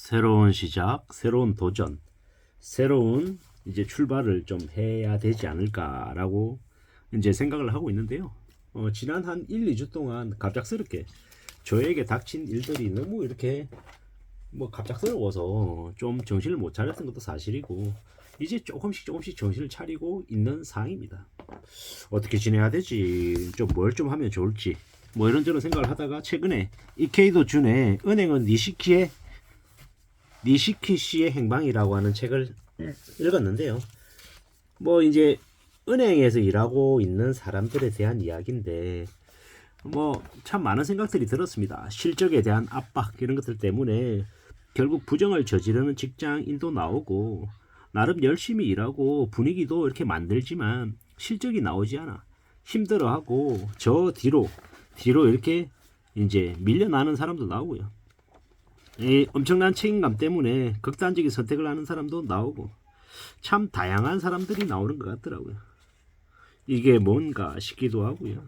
새로운 시작, 새로운 도전, 새로운 이제 출발을 좀 해야 되지 않을까라고 이제 생각을 하고 있는데요. 지난 한 1, 2주 동안 갑작스럽게 저에게 닥친 일들이 너무 이렇게 갑작스러워서 좀 정신을 못 차렸던 것도 사실이고, 이제 조금씩 정신을 차리고 있는 상황입니다. 어떻게 지내야 되지, 좀 뭘 좀 하면 좋을지 이런저런 생각을 하다가 최근에 이케이도 준의 은행은 니시키 씨의 행방이라고 하는 책을 읽었는데요. 이제 은행에서 일하고 있는 사람들에 대한 이야기인데, 참 많은 생각들이 들었습니다. 실적에 대한 압박, 이런 것들 때문에 결국 부정을 저지르는 직장인도 나오고, 나름 열심히 일하고 분위기도 이렇게 만들지만 실적이 나오지 않아 힘들어하고, 저 뒤로 이렇게 이제 밀려나는 사람도 나오고요. 이 엄청난 책임감 때문에 극단적인 선택을 하는 사람도 나오고, 참 다양한 사람들이 나오는 것 같더라고요. 이게 뭔가 싶기도 하고요.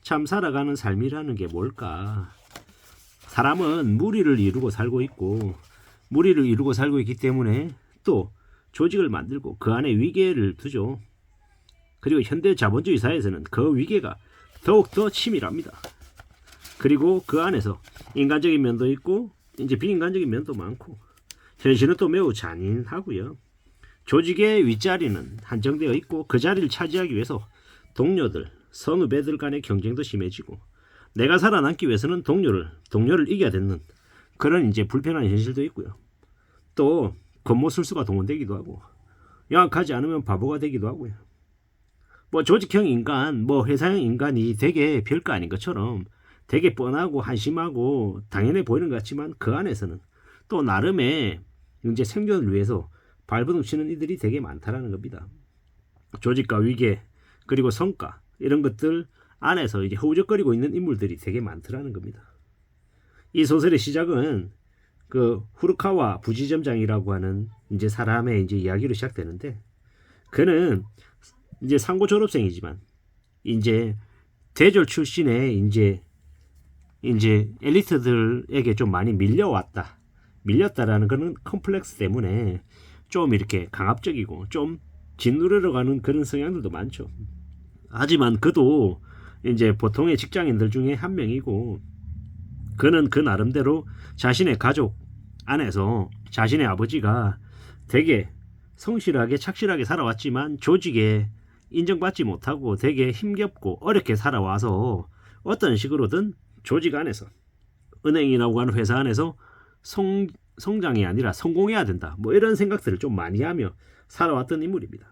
참 살아가는 삶이라는 게 뭘까? 사람은 무리를 이루고 살고 있기 때문에 또 조직을 만들고 그 안에 위계를 두죠. 그리고 현대 자본주의 사회에서는 그 위계가 더욱더 치밀합니다. 그리고 그 안에서 인간적인 면도 있고 이제 비인간적인 면도 많고, 현실은 또 매우 잔인하고요. 조직의 윗자리는 한정되어 있고, 그 자리를 차지하기 위해서 동료들, 선후배들 간의 경쟁도 심해지고, 내가 살아남기 위해서는 동료를 이겨야 되는 그런 이제 불편한 현실도 있고요. 또 권모술수가 동원되기도 하고, 영악하지 않으면 바보가 되기도 하고요. 조직형 인간, 회사형 인간이 되게 별거 아닌 것처럼 되게 뻔하고 한심하고 당연해 보이는 것 같지만, 그 안에서는 또 나름의 이제 생존을 위해서 발버둥 치는 이들이 되게 많다라는 겁니다. 조직과 위계, 그리고 성과, 이런 것들 안에서 이제 허우적거리고 있는 인물들이 되게 많더라는 겁니다. 이 소설의 시작은 그 후르카와 부지점장이라고 하는 이제 사람의 이제 이야기로 시작되는데, 그는 이제 상고 졸업생이지만 이제 대졸 출신의 이제 엘리트들에게 좀 많이 밀렸다라는 그런 컴플렉스 때문에 좀 이렇게 강압적이고 좀 짓누르러 가는 그런 성향들도 많죠. 하지만 그도 이제 보통의 직장인들 중에 한 명이고, 그는 그 나름대로 자신의 가족 안에서 자신의 아버지가 되게 성실하게 착실하게 살아왔지만 조직에 인정받지 못하고 되게 힘겹고 어렵게 살아와서 어떤 식으로든 조직 안에서, 은행이라고 하는 회사 안에서 성장이 아니라 성공해야 된다, 이런 생각들을 좀 많이 하며 살아왔던 인물입니다.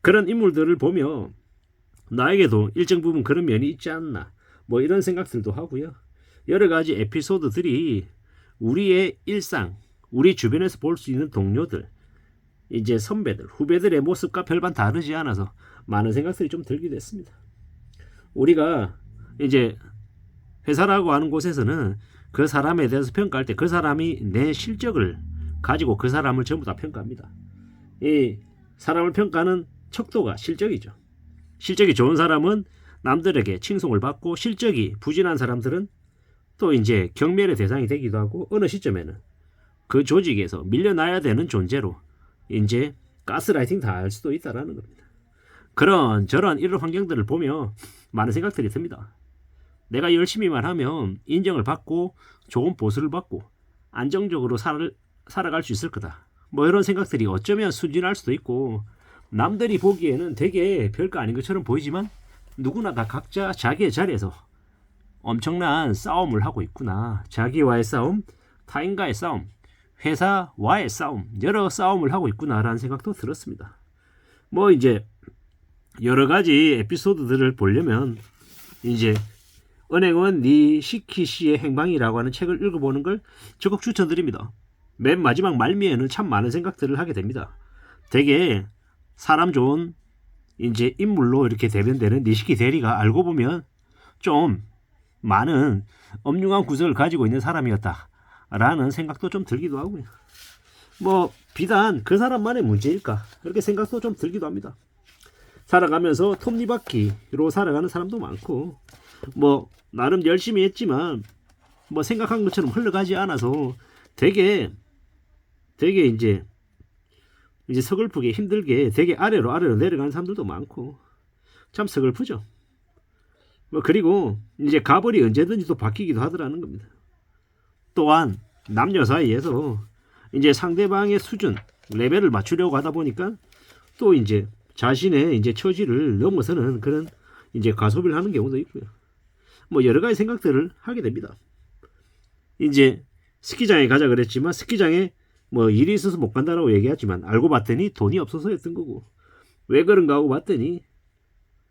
그런 인물들을 보며 나에게도 일정 부분 그런 면이 있지 않나, 이런 생각들도 하고요. 여러 가지 에피소드들이 우리의 일상, 우리 주변에서 볼 수 있는 동료들, 이제 선배들, 후배들의 모습과 별반 다르지 않아서 많은 생각들이 좀 들기도 했습니다. 우리가 이제 회사라고 하는 곳에서는 그 사람에 대해서 평가할 때 그 사람이 내 실적을 가지고 그 사람을 전부 다 평가합니다. 이 사람을 평가하는 척도가 실적이죠. 실적이 좋은 사람은 남들에게 칭송을 받고, 실적이 부진한 사람들은 또 이제 경멸의 대상이 되기도 하고, 어느 시점에는 그 조직에서 밀려나야 되는 존재로 이제 가스라이팅 당할 수도 있다라는 겁니다. 그런 저런 이런 환경들을 보며 많은 생각들이 듭니다. 내가 열심히만 하면 인정을 받고 좋은 보수를 받고 안정적으로 살아갈 수 있을 거다, 이런 생각들이 어쩌면 순진할 수도 있고, 남들이 보기에는 되게 별거 아닌 것처럼 보이지만 누구나 다 각자 자기의 자리에서 엄청난 싸움을 하고 있구나, 자기와의 싸움, 타인과의 싸움, 회사와의 싸움, 여러 싸움을 하고 있구나라는 생각도 들었습니다. 이제 여러 가지 에피소드들을 보려면 이제 은행은 니시키 씨의 행방이라고 하는 책을 읽어보는 걸 적극 추천드립니다. 맨 마지막 말미에는 참 많은 생각들을 하게 됩니다. 되게 사람 좋은 이제 인물로 이렇게 대변되는 니시키 대리가 알고 보면 좀 많은 엄중한 구석을 가지고 있는 사람이었다라는 생각도 좀 들기도 하고요. 비단 그 사람만의 문제일까, 그렇게 생각도 좀 들기도 합니다. 살아가면서 톱니바퀴로 살아가는 사람도 많고, 나름 열심히 했지만 생각한 것처럼 흘러가지 않아서 되게 되게 이제 서글프게 힘들게 되게 아래로 내려가는 사람들도 많고 참 서글프죠. 뭐 그리고 이제 가벌이 언제든지 또 바뀌기도 하더라는 겁니다. 또한 남녀 사이에서 이제 상대방의 수준 레벨을 맞추려고 하다 보니까 또 이제 자신의 이제 처지를 넘어서는 그런 이제 과소비를 하는 경우도 있고요. 뭐 여러 가지 생각들을 하게 됩니다. 이제 스키장에 가자 그랬지만 스키장에 뭐 일이 있어서 못 간다라고 얘기하지만 알고 봤더니 돈이 없어서였던 거고, 왜 그런가 하고 봤더니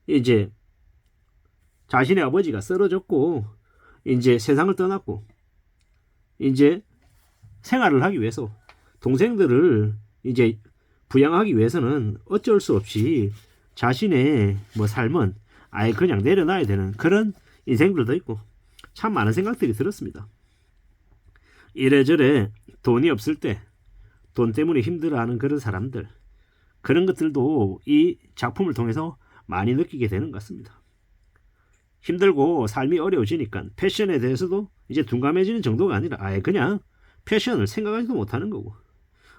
이제 자신의 아버지가 쓰러졌고 이제 세상을 떠났고 이제 생활을 하기 위해서 동생들을 이제 부양하기 위해서는 어쩔 수 없이 자신의 뭐 삶은 아예 그냥 내려놔야 되는 그런 인생들도 있고 참 많은 생각들이 들었습니다. 이래저래 돈이 없을 때 돈 때문에 힘들어하는 그런 사람들, 그런 것들도 이 작품을 통해서 많이 느끼게 되는 것 같습니다. 힘들고 삶이 어려워지니까 패션에 대해서도 이제 둔감해지는 정도가 아니라 아예 그냥 패션을 생각하지도 못하는 거고,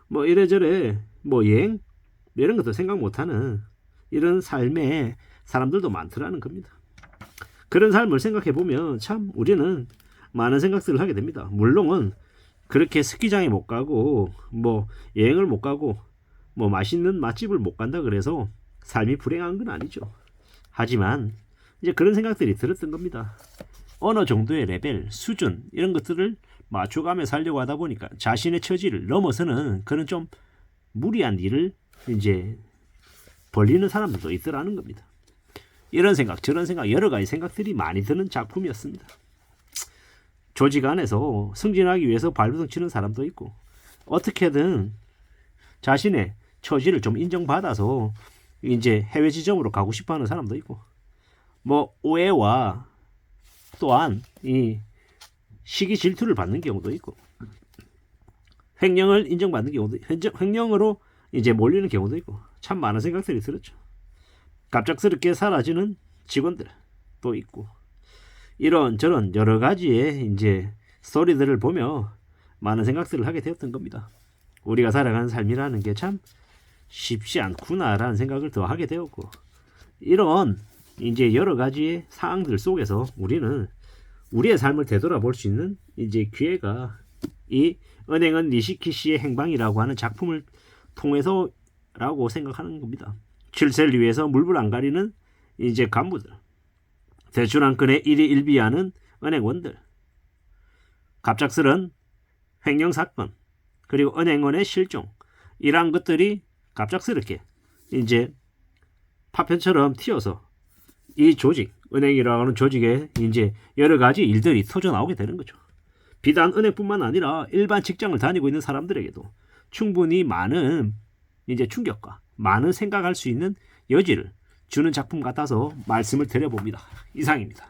뭐 이래저래 뭐 여행 이런 것도 생각 못하는 이런 삶의 사람들도 많더라는 겁니다. 그런 삶을 생각해 보면 참 우리는 많은 생각들을 하게 됩니다. 물론 그렇게 스키장에 못 가고 뭐 여행을 못 가고 뭐 맛있는 맛집을 못 간다 그래서 삶이 불행한 건 아니죠. 하지만 이제 그런 생각들이 들었던 겁니다. 어느 정도의 레벨, 수준 이런 것들을 맞춰가며 살려고 하다 보니까 자신의 처지를 넘어서는 그런 좀 무리한 일을 이제 벌리는 사람들도 있더라는 겁니다. 이런 생각, 저런 생각, 여러 가지 생각들이 많이 드는 작품이었습니다. 조직 안에서 승진하기 위해서 발버둥 치는 사람도 있고, 어떻게든 자신의 처지를 좀 인정받아서 이제 해외 지점으로 가고 싶어하는 사람도 있고, 뭐 오해와 또한 이 시기 질투를 받는 경우도 있고, 횡령을 인정받는 경우도, 횡령으로 이제 몰리는 경우도 있고, 참 많은 생각들이 들었죠. 갑작스럽게 사라지는 직원들도 있고, 이런 저런 여러 가지의 이제 스토리들을 보며 많은 생각들을 하게 되었던 겁니다. 우리가 살아가는 삶이라는 게 참 쉽지 않구나라는 생각을 더 하게 되었고, 이런 이제 여러 가지의 상황들 속에서 우리는 우리의 삶을 되돌아볼 수 있는 이제 기회가 이 은행은 니시키 씨의 행방이라고 하는 작품을 통해서라고 생각하는 겁니다. 출세를 위해서 물불 안 가리는 이제 간부들, 대출 한 건에 일희일비하는 은행원들, 갑작스런 횡령 사건, 그리고 은행원의 실종, 이러한 것들이 갑작스럽게 이제 파편처럼 튀어서 이 조직, 은행이라고 하는 조직에 이제 여러 가지 일들이 터져 나오게 되는 거죠. 비단 은행뿐만 아니라 일반 직장을 다니고 있는 사람들에게도 충분히 많은 이제 충격과 많은 생각할 수 있는 여지를 주는 작품 같아서 말씀을 드려봅니다. 이상입니다.